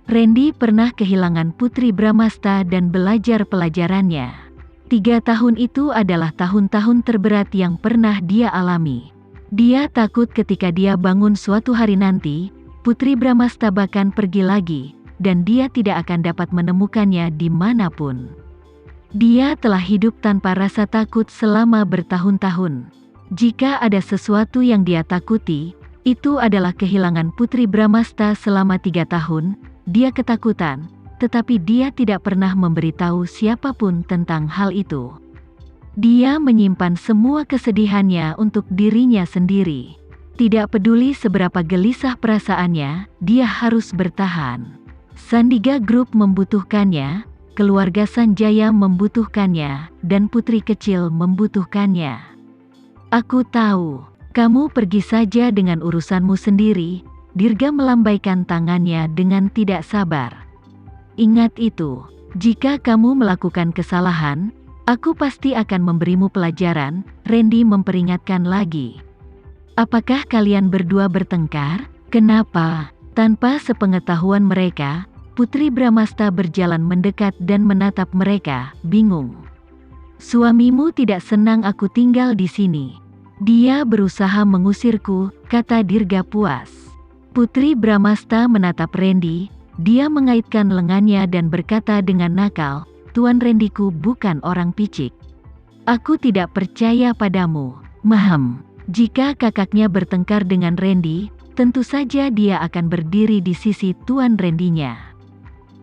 Randy pernah kehilangan Putri Bramasta dan belajar pelajarannya. 3 tahun itu adalah tahun-tahun terberat yang pernah dia alami. Dia takut ketika dia bangun suatu hari nanti, Putri Bramasta bahkan pergi lagi, dan dia tidak akan dapat menemukannya dimanapun. Dia telah hidup tanpa rasa takut selama bertahun-tahun. Jika ada sesuatu yang dia takuti, itu adalah kehilangan Putri Bramasta selama 3 tahun. Dia ketakutan, tetapi dia tidak pernah memberitahu siapapun tentang hal itu. Dia menyimpan semua kesedihannya untuk dirinya sendiri. Tidak peduli seberapa gelisah perasaannya, dia harus bertahan. Sandiga Group membutuhkannya, keluarga Sanjaya membutuhkannya, dan putri kecil membutuhkannya. Aku tahu, kamu pergi saja dengan urusanmu sendiri. Dirga melambaikan tangannya dengan tidak sabar. Ingat itu, jika kamu melakukan kesalahan, aku pasti akan memberimu pelajaran, Randy memperingatkan lagi. Apakah kalian berdua bertengkar? Kenapa? Tanpa sepengetahuan mereka, Putri Bramasta berjalan mendekat dan menatap mereka, bingung. Suamimu tidak senang aku tinggal di sini. Dia berusaha mengusirku, kata Dirga puas. Putri Bramasta menatap Randy, dia mengaitkan lengannya dan berkata dengan nakal, Tuan Randyku bukan orang picik. Aku tidak percaya padamu. Mahem. Jika kakaknya bertengkar dengan Randy, tentu saja dia akan berdiri di sisi Tuan Randy-nya.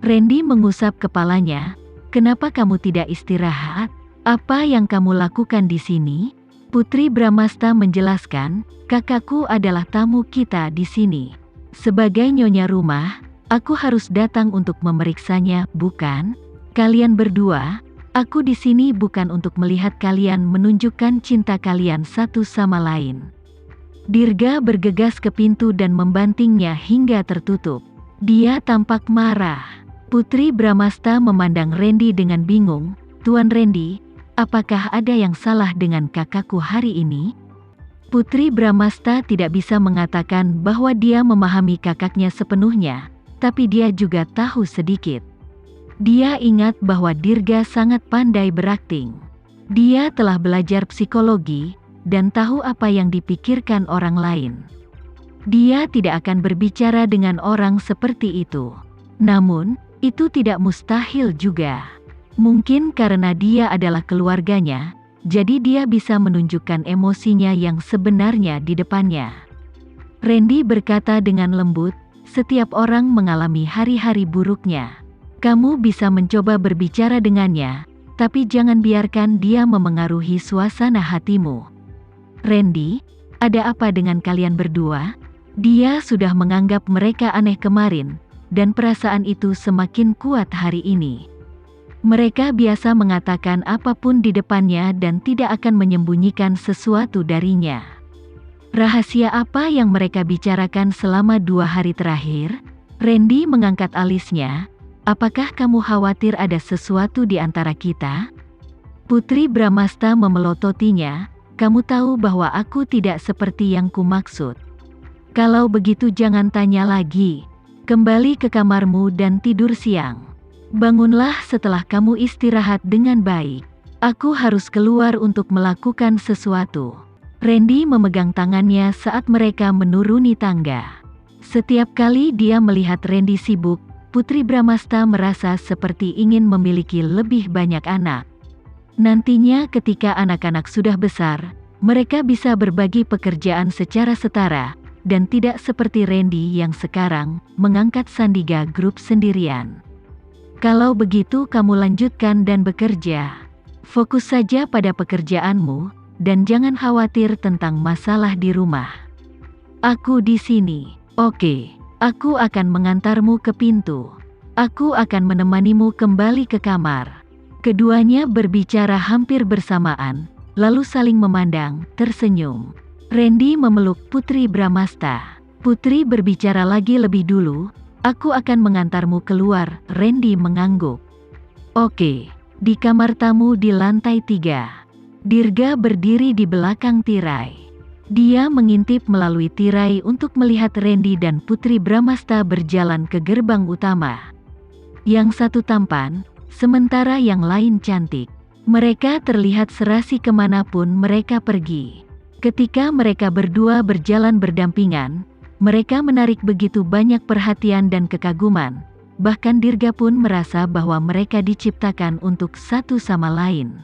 Randy mengusap kepalanya, kenapa kamu tidak istirahat? Apa yang kamu lakukan di sini? Putri Bramasta menjelaskan, kakakku adalah tamu kita di sini. Sebagai nyonya rumah, aku harus datang untuk memeriksanya, bukan? Kalian berdua, aku di sini bukan untuk melihat kalian menunjukkan cinta kalian satu sama lain. Dirga bergegas ke pintu dan membantingnya hingga tertutup. Dia tampak marah. Putri Bramasta memandang Randy dengan bingung. Tuan Randy, apakah ada yang salah dengan kakakku hari ini? Putri Bramasta tidak bisa mengatakan bahwa dia memahami kakaknya sepenuhnya, tapi dia juga tahu sedikit. Dia ingat bahwa Dirga sangat pandai berakting. Dia telah belajar psikologi, dan tahu apa yang dipikirkan orang lain. Dia tidak akan berbicara dengan orang seperti itu. Namun, itu tidak mustahil juga. Mungkin karena dia adalah keluarganya, jadi dia bisa menunjukkan emosinya yang sebenarnya di depannya. Randy berkata dengan lembut, setiap orang mengalami hari-hari buruknya. Kamu bisa mencoba berbicara dengannya, tapi jangan biarkan dia memengaruhi suasana hatimu. Randy, ada apa dengan kalian berdua? Dia sudah menganggap mereka aneh kemarin, dan perasaan itu semakin kuat hari ini. Mereka biasa mengatakan apapun di depannya dan tidak akan menyembunyikan sesuatu darinya. Rahasia apa yang mereka bicarakan selama 2 hari terakhir? Randy mengangkat alisnya. Apakah kamu khawatir ada sesuatu di antara kita? Putri Bramasta memelototinya. Kamu tahu bahwa aku tidak seperti yang kumaksud. Kalau begitu jangan tanya lagi. Kembali ke kamarmu dan tidur siang. Bangunlah setelah kamu istirahat dengan baik. Aku harus keluar untuk melakukan sesuatu. Randy memegang tangannya saat mereka menuruni tangga. Setiap kali dia melihat Randy sibuk, Putri Bramasta merasa seperti ingin memiliki lebih banyak anak. Nantinya ketika anak-anak sudah besar, mereka bisa berbagi pekerjaan secara setara, dan tidak seperti Randy yang sekarang mengangkat Sandiga Group sendirian. Kalau begitu kamu lanjutkan dan bekerja. Fokus saja pada pekerjaanmu, dan jangan khawatir tentang masalah di rumah. Aku di sini. Oke, aku akan mengantarmu ke pintu. Aku akan menemanimu kembali ke kamar. Keduanya berbicara hampir bersamaan, lalu saling memandang, tersenyum. Randy memeluk Putri Bramasta. Putri berbicara lagi lebih dulu. Aku akan mengantarmu keluar, Randy mengangguk. Oke, di kamar tamu di lantai 3. Dirga berdiri di belakang tirai. Dia mengintip melalui tirai untuk melihat Randy dan Putri Bramasta berjalan ke gerbang utama. Yang satu tampan, sementara yang lain cantik. Mereka terlihat serasi kemanapun mereka pergi. Ketika mereka berdua berjalan berdampingan, mereka menarik begitu banyak perhatian dan kekaguman. Bahkan Dirga pun merasa bahwa mereka diciptakan untuk satu sama lain.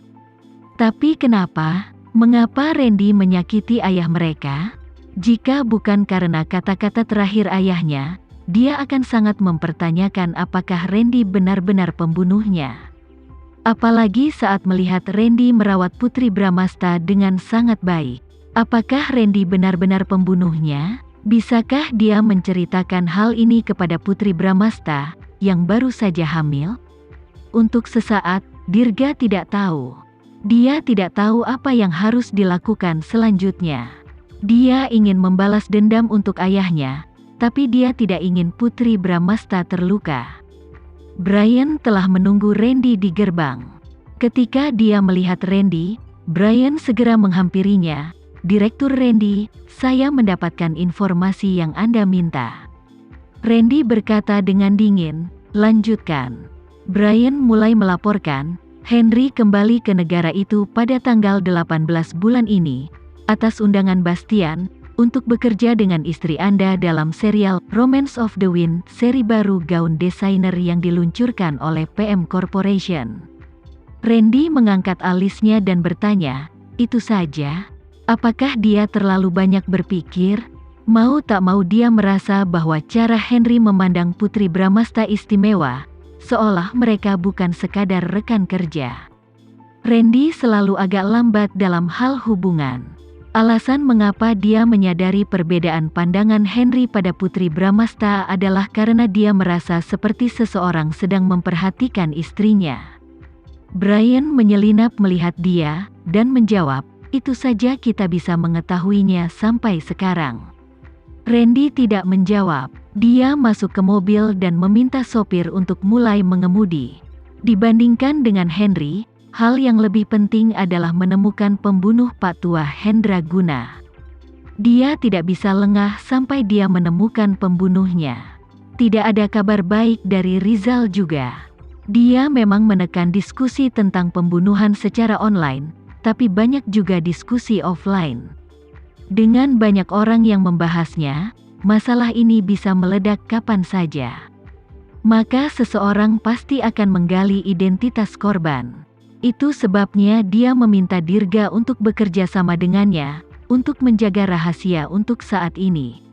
Tapi kenapa? Mengapa Randy menyakiti ayah mereka? Jika bukan karena kata-kata terakhir ayahnya, dia akan sangat mempertanyakan apakah Randy benar-benar pembunuhnya. Apalagi saat melihat Randy merawat Putri Bramasta dengan sangat baik. Apakah Randy benar-benar pembunuhnya? Bisakah dia menceritakan hal ini kepada Putri Bramasta, yang baru saja hamil? Untuk sesaat, Dirga tidak tahu. Dia tidak tahu apa yang harus dilakukan selanjutnya. Dia ingin membalas dendam untuk ayahnya, tapi dia tidak ingin Putri Bramasta terluka. Brian telah menunggu Randy di gerbang. Ketika dia melihat Randy, Brian segera menghampirinya. "Direktur Randy, saya mendapatkan informasi yang Anda minta." Randy berkata dengan dingin, "Lanjutkan." Brian mulai melaporkan, Henry kembali ke negara itu pada tanggal 18 bulan ini, atas undangan Bastian, untuk bekerja dengan istri Anda dalam serial Romance of the Wind, seri baru gaun desainer yang diluncurkan oleh PM Corporation. Randy mengangkat alisnya dan bertanya, "Itu saja? Apakah dia terlalu banyak berpikir?" Mau tak mau dia merasa bahwa cara Henry memandang Putri Bramasta istimewa, seolah mereka bukan sekadar rekan kerja. Randy selalu agak lambat dalam hal hubungan. Alasan mengapa dia menyadari perbedaan pandangan Henry pada Putri Bramasta adalah karena dia merasa seperti seseorang sedang memperhatikan istrinya. Brian menyelinap melihat dia, dan menjawab, "Itu saja kita bisa mengetahuinya sampai sekarang." Randy tidak menjawab. Dia masuk ke mobil dan meminta sopir untuk mulai mengemudi. Dibandingkan dengan Henry, hal yang lebih penting adalah menemukan pembunuh Pak Tua Hendra Guna. Dia tidak bisa lengah sampai dia menemukan pembunuhnya. Tidak ada kabar baik dari Rizal juga. Dia memang menekan diskusi tentang pembunuhan secara online, tapi banyak juga diskusi offline. Dengan banyak orang yang membahasnya, masalah ini bisa meledak kapan saja. Maka seseorang pasti akan menggali identitas korban. Itu sebabnya dia meminta Dirga untuk bekerja sama dengannya, untuk menjaga rahasia untuk saat ini.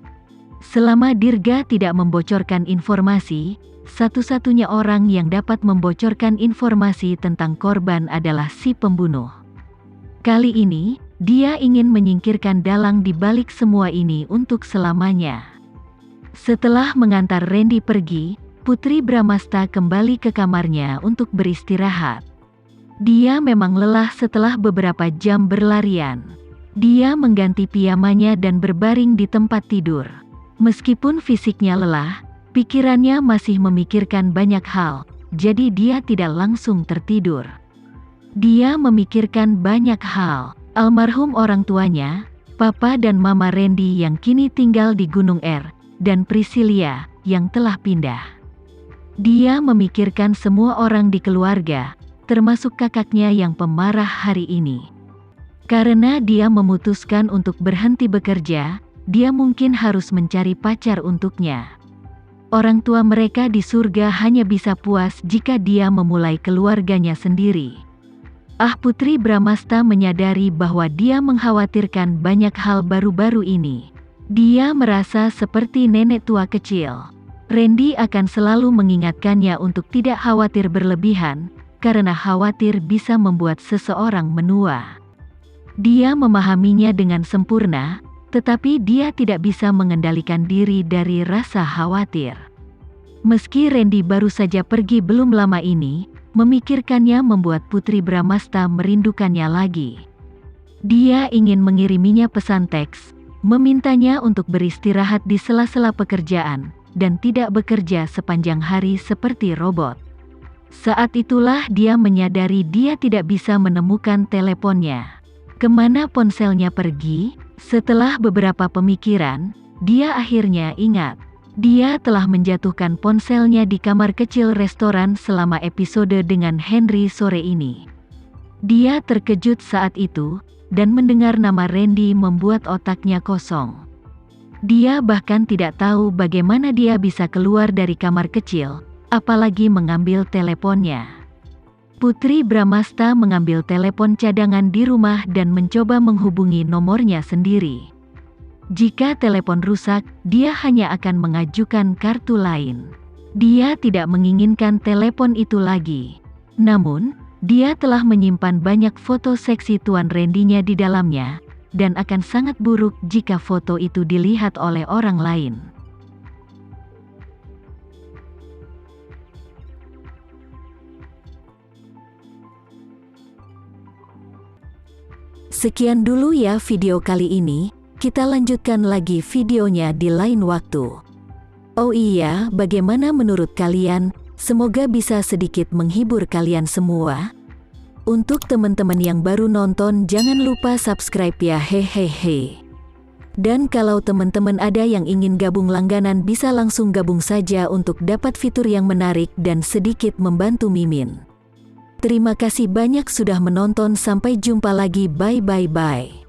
Selama Dirga tidak membocorkan informasi, satu-satunya orang yang dapat membocorkan informasi tentang korban adalah si pembunuh. Kali ini, dia ingin menyingkirkan dalang di balik semua ini untuk selamanya. Setelah mengantar Randy pergi, Putri Bramasta kembali ke kamarnya untuk beristirahat. Dia memang lelah setelah beberapa jam berlarian. Dia mengganti piyamanya dan berbaring di tempat tidur. Meskipun fisiknya lelah, pikirannya masih memikirkan banyak hal, jadi dia tidak langsung tertidur. Dia memikirkan banyak hal. Almarhum orang tuanya, Papa dan Mama Randy yang kini tinggal di Gunung R, dan Priscilia, yang telah pindah. Dia memikirkan semua orang di keluarga, termasuk kakaknya yang pemarah hari ini. Karena dia memutuskan untuk berhenti bekerja, dia mungkin harus mencari pacar untuknya. Orang tua mereka di surga hanya bisa puas jika dia memulai keluarganya sendiri. Putri Bramasta menyadari bahwa dia mengkhawatirkan banyak hal baru-baru ini. Dia merasa seperti nenek tua kecil. Randy akan selalu mengingatkannya untuk tidak khawatir berlebihan, karena khawatir bisa membuat seseorang menua. Dia memahaminya dengan sempurna, tetapi dia tidak bisa mengendalikan diri dari rasa khawatir. Meski Randy baru saja pergi belum lama ini, memikirkannya membuat Putri Bramasta merindukannya lagi. Dia ingin mengiriminya pesan teks, memintanya untuk beristirahat di sela-sela pekerjaan, dan tidak bekerja sepanjang hari seperti robot. Saat itulah dia menyadari dia tidak bisa menemukan teleponnya. Kemana ponselnya pergi? Setelah beberapa pemikiran, dia akhirnya ingat. Dia telah menjatuhkan ponselnya di kamar kecil restoran selama episode dengan Henry sore ini. Dia terkejut saat itu, dan mendengar nama Randy membuat otaknya kosong. Dia bahkan tidak tahu bagaimana dia bisa keluar dari kamar kecil, apalagi mengambil teleponnya. Putri Bramasta mengambil telepon cadangan di rumah dan mencoba menghubungi nomornya sendiri. Jika telepon rusak, dia hanya akan mengajukan kartu lain. Dia tidak menginginkan telepon itu lagi. Namun, dia telah menyimpan banyak foto seksi Tuan Randy-nya di dalamnya, dan akan sangat buruk jika foto itu dilihat oleh orang lain. Sekian dulu ya video kali ini. Kita lanjutkan lagi videonya di lain waktu. Oh iya, bagaimana menurut kalian? Semoga bisa sedikit menghibur kalian semua. Untuk teman-teman yang baru nonton, jangan lupa subscribe ya, hehehe. Dan kalau teman-teman ada yang ingin gabung langganan, bisa langsung gabung saja untuk dapat fitur yang menarik dan sedikit membantu Mimin. Terima kasih banyak sudah menonton, sampai jumpa lagi, bye bye bye.